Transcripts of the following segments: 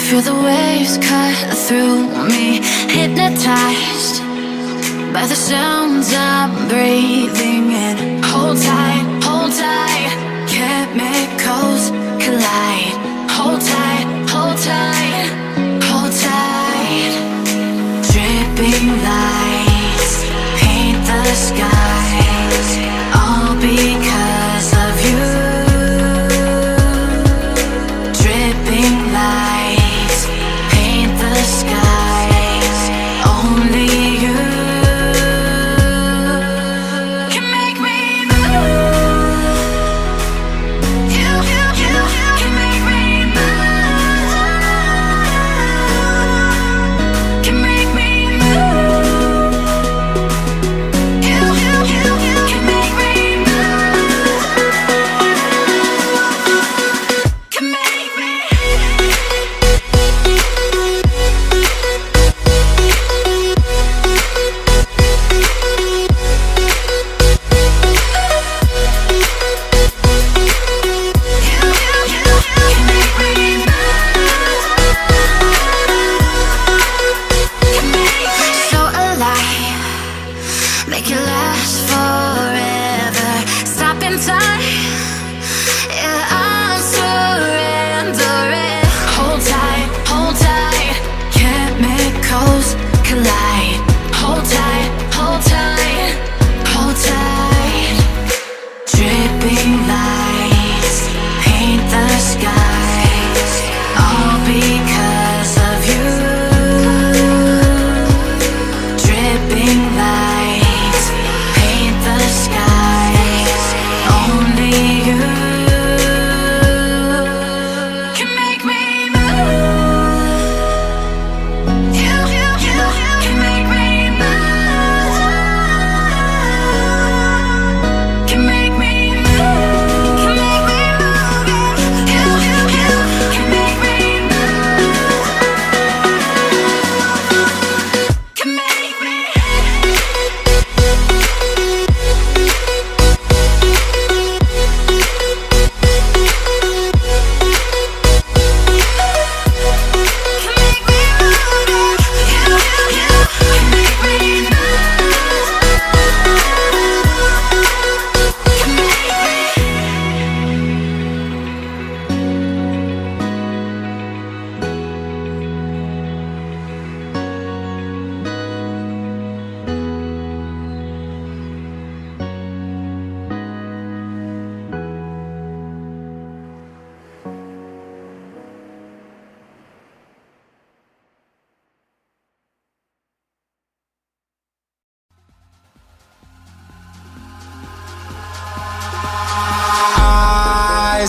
Feel the waves cut through me, hypnotized by the sounds I'm breathing in. Hold tight, chemicals collide. Hold tight, hold tight, hold tight. Dripping lights paint the skies, all because of you. Dripping lights paint the skies, only you can make me move. You can make me move.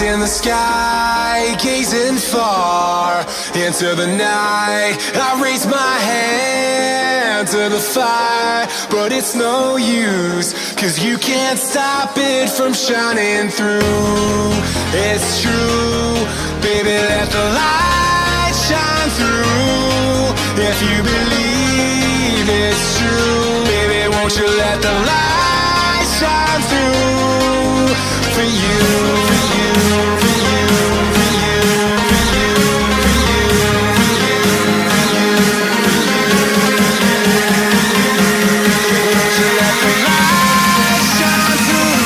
In the sky, gazing far into the night, I raise my hand to the fire, but it's no use, 'cause you can't stop it from shining through. It's true, baby, let the light shine through. If you believe it's true, baby, won't you let the light shine through for you, for you, for you, for you, for you, for you, for you, won't you let the light shine through?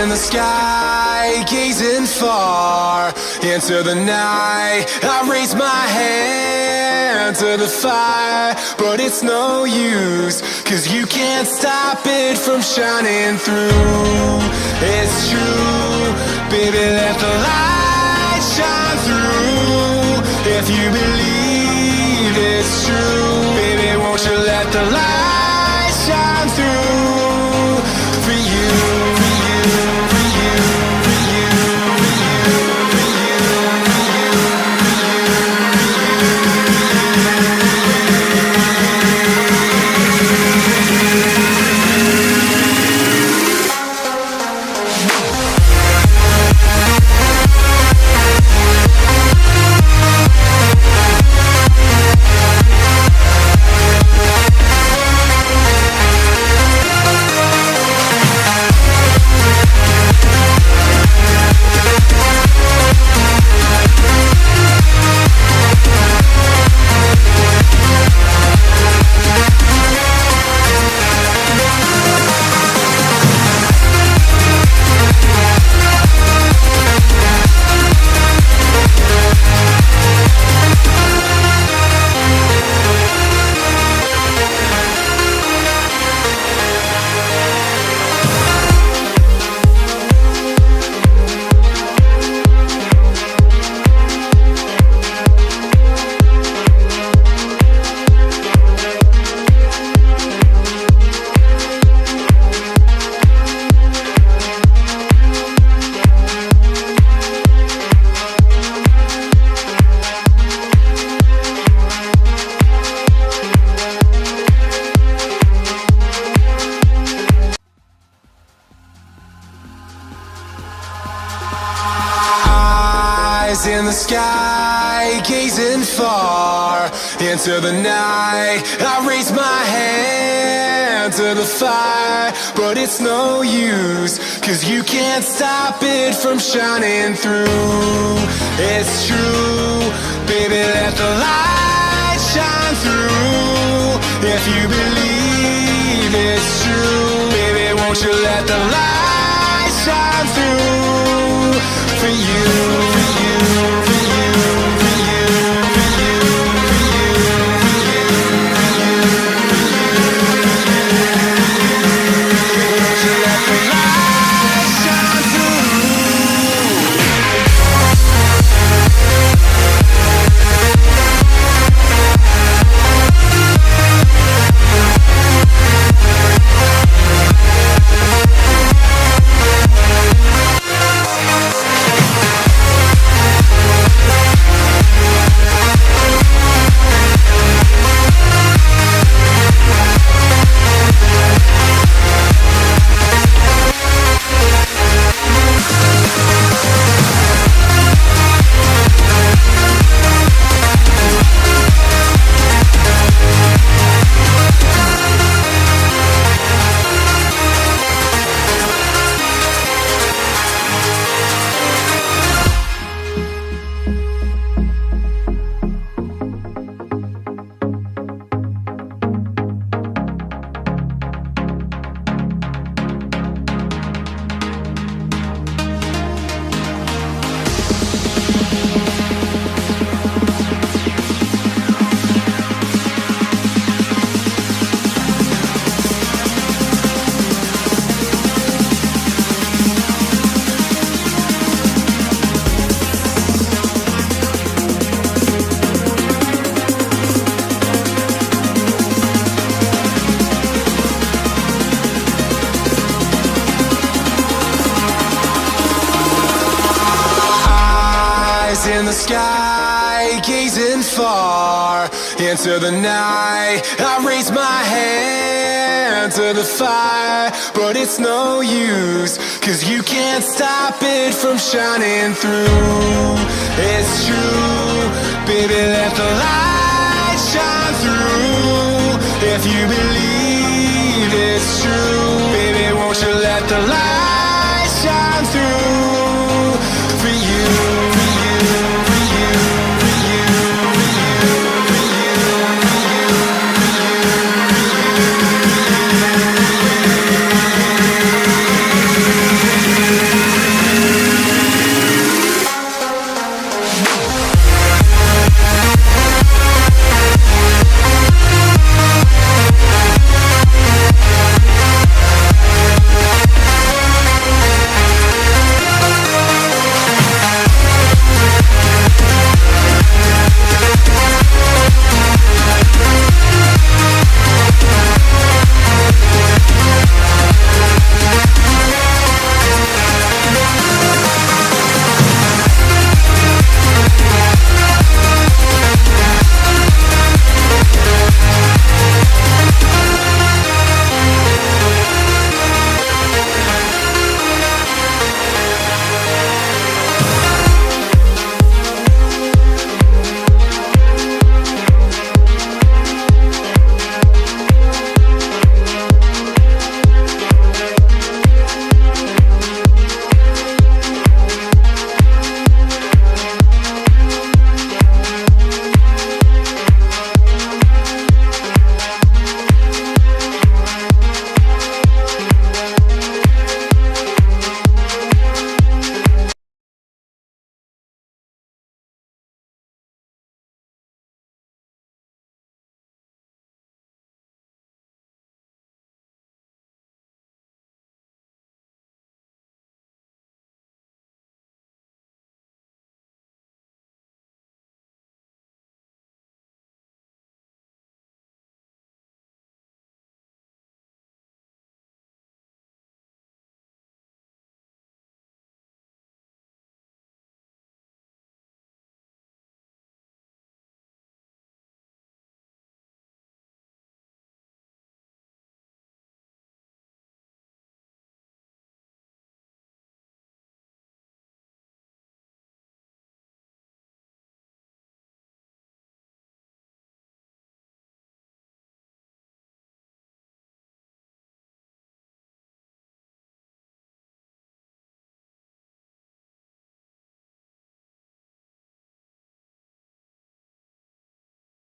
In the sky, gazing far into the night, I raise my hand to the fire, but it's no use, 'cause you can't stop it from shining through. It's true, baby, let the light shine through. If you believe it's true, baby, won't you let the light shine through for you, for you, for you, for you, for you, for you, for you, in the sky, gazing far into the night, I raise my hand to the fire, but it's no use, 'cause you can't stop it from shining through. It's true, baby, let the light shine through. If you believe it's true, baby, won't you let the light shine through for you, for you, for you, for you, for you, for you, for you, for you, for you, won't you let the light shine in the sky, gazing far into the night. I raise my hand to the fire, but it's no use, 'cause you can't stop it from shining through. It's true, baby, let the light shine through. If you believe it's true,